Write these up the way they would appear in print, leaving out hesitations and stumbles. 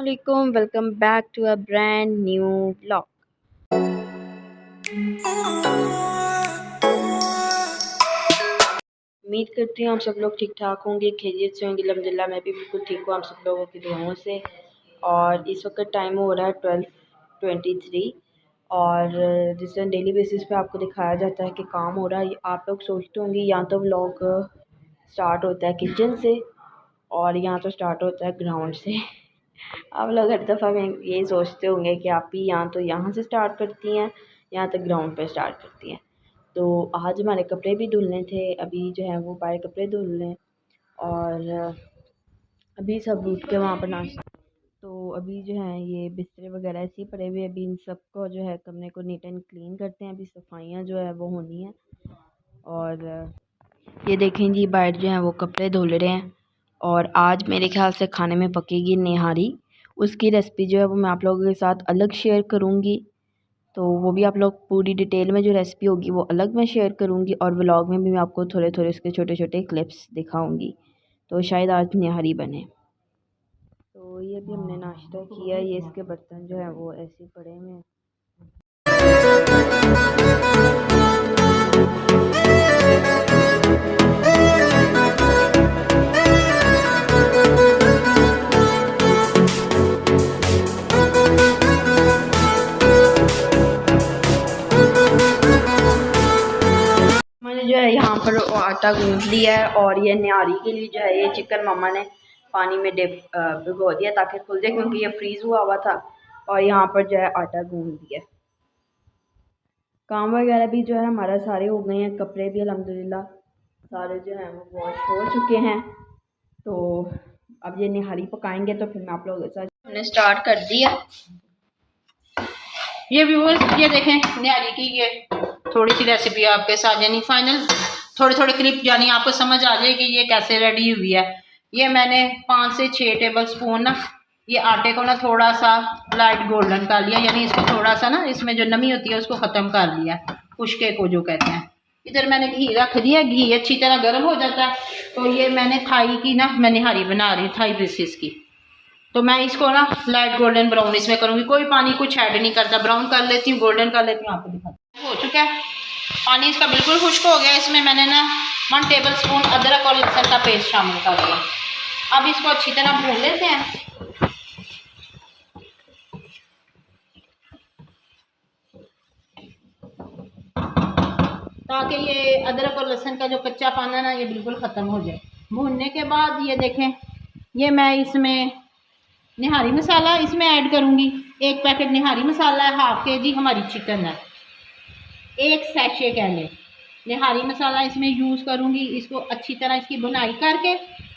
Assalamualaikum, welcome back to a brand new vlog। उम्मीद करती हूँ आप सब लोग ठीक ठाक होंगे, खैरियत से होंगे। अल्हम्दुलिल्लाह मैं भी बिल्कुल ठीक हूँ आप सब लोगों की दुआओं से। और इस वक्त टाइम हो रहा है 12:23 और जिस दिन डेली बेसिस पे आपको दिखाया जाता है कि काम हो रहा है। आप लोग सोचते होंगे या तो व्लॉग स्टार्ट होता है किचन से और यहाँ तो स्टार्ट होता है ग्राउंड से। आप लोग हर दफ़ा में यही सोचते होंगे कि आप ही यहाँ तो यहाँ से स्टार्ट करती हैं, यहाँ तक ग्राउंड पे स्टार्ट करती हैं। तो आज हमारे कपड़े भी धुलने थे, अभी जो है वो बाहर कपड़े धुल लें और अभी सब उठ के वहाँ पर नाश्ता। तो अभी जो है ये बिस्तरे वगैरह ऐसे ही पड़े हुए, अभी इन सबको जो है कमरे को नीट एंड क्लीन करते हैं। अभी सफाइयाँ जो है वो होनी है। और ये देखें जी बाहर जो है वो कपड़े धुल रहे हैं। और आज मेरे ख्याल से खाने में पकेगी निहारी। उसकी रेसिपी जो है वो मैं आप लोगों के साथ अलग शेयर करूँगी, तो वो भी आप लोग पूरी डिटेल में जो रेसिपी होगी वो अलग मैं शेयर करूँगी और व्लॉग में भी मैं आपको थोड़े थोड़े उसके छोटे छोटे क्लिप्स दिखाऊँगी। तो शायद आज निहारी बने। तो ये भी हमने नाश्ता किया, ये इसके बर्तन जो है वो ऐसे ही पड़े हुए हैं। मैंने जो है यहाँ पर आटा गूंद लिया है और ये निहारी के लिए जो है ये चिकन मामा ने पानी में भिगो दिया ताकि खुल जाए, क्योंकि ये फ्रीज़ हुआ था। और यहाँ पर जो है आटा गूंद दिया। काम वगैरह भी जो है हमारा सारे हो गए हैं, कपड़े भी अल्हम्दुलिल्लाह सारे जो हैं वो वॉश हो चुके हैं। तो अब ये निहारी पकाएंगे तो फिर मैं आप लोगों के साथ हमने स्टार्ट कर दिया। ये व्यूअर्स ये देखें निहारी की ये थोड़ी सी रेसिपी आपके साथ, यानी फाइनल थोड़े थोड़े क्लिप, यानी आपको समझ आ जाए कि ये कैसे रेडी हुई है। ये मैंने 5 से 6 टेबल स्पून ना ये आटे को ना थोड़ा सा लाइट गोल्डन कर लिया, यानी इसको थोड़ा सा ना इसमें जो नमी होती है उसको ख़त्म कर लिया, खुशके को जो कहते हैं। इधर मैंने घी रख दिया, घी अच्छी तरह गर्म हो जाता है। तो ये मैंने थाई की ना मैं निहारी बना रही हूँ, थाई पीसेस की। तो मैं इसको ना लाइट गोल्डन ब्राउन इसमें करूँगी, कोई पानी कुछ ऐड नहीं करता, ब्राउन कर लेती हूँ, गोल्डन कर लेती हूँ। आपको दिखाती हूँ हो चुका है, पानी इसका बिल्कुल खुश्क हो गया। इसमें मैंने ना 1 टेबल स्पून अदरक और लहसुन का पेस्ट शामिल कर दिया। अब इसको अच्छी तरह भून लेते हैं। ताकि ये अदरक और लहसुन का जो कच्चा पाना ना ये बिल्कुल ख़त्म हो जाए। भूनने के बाद ये देखें, ये मैं इसमें निहारी मसाला इसमें ऐड करूँगी। 1 पैकेट निहारी मसाला है, हाफ kg हमारी चिकन है, 1 सैशे कह लें निहारी मसाला इसमें यूज़ करूँगी। इसको अच्छी तरह इसकी भुनाई करके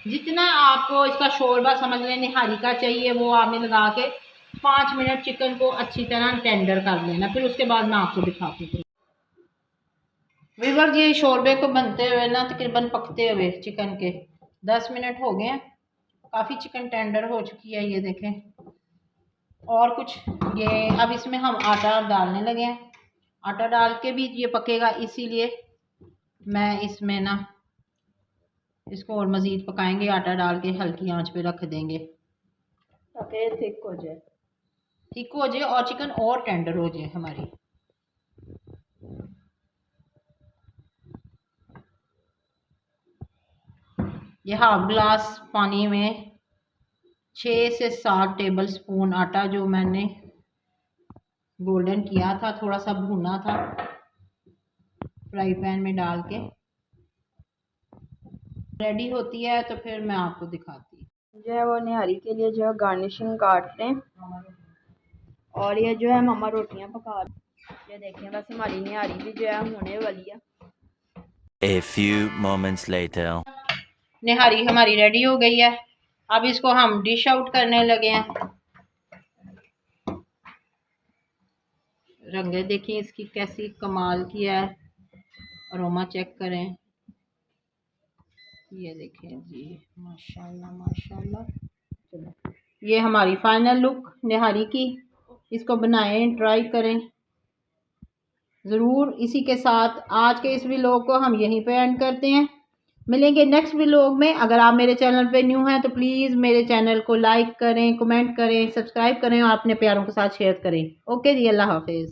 जितना आपको इसका शोरबा समझ लें निहारी का चाहिए वो आपने लगा के 5 मिनट चिकन को अच्छी तरह टेंडर कर लेना। फिर उसके बाद मैं आपको दिखाती हूँ। व्यूअर्स ये शोरबे को बनते हुए ना तकरीबन पकते हुए चिकन के 10 मिनट हो गए हैं, काफ़ी चिकन टेंडर हो चुकी है ये देखें। और कुछ ये अब इसमें हम आटा डालने लगे हैं, आटा डाल के भी ये पकेगा, इसीलिए मैं इसमें ना इसको और मज़ीद पकाएंगे। आटा डाल के हल्की आंच पे रख देंगे ताकि थिक हो जाए, थिक हो जाए और चिकन और टेंडर हो जाए हमारी। ये हाफ ग्लास पानी में 6 से 7 टेबल स्पून आटा जो मैंने गोल्डन किया था, थोड़ा सा भुना था फ्राई पैन में डाल के, रेडी होती है तो फिर मैं आपको दिखाती हूँ। जो है वो निहारी के लिए जो है गार्निशिंग काट लें। और ये जो है मामा रोटियां पका रहे, ये देखें बस हमारी निहारी भी जो है होने वाली है। A few moments later. निहारी हमारी रेडी हो गई है, अब इसको हम डिश आउट करने लगे हैं। रंगे देखिए इसकी कैसी कमाल की है, अरोमा चेक करें, ये देखें जी माशाल्लाह माशाल्लाह। चलो ये हमारी फाइनल लुक निहारी की, इसको बनाएं, ट्राई करें ज़रूर। इसी के साथ आज के इस व्लॉग को हम यहीं पे एंड करते हैं। मिलेंगे नेक्स्ट व्लॉग में। अगर आप मेरे चैनल पे न्यू हैं तो प्लीज़ मेरे चैनल को लाइक करें, कमेंट करें, सब्सक्राइब करें और अपने प्यारों के साथ शेयर करें। ओके जी, अल्लाह हाफिज़।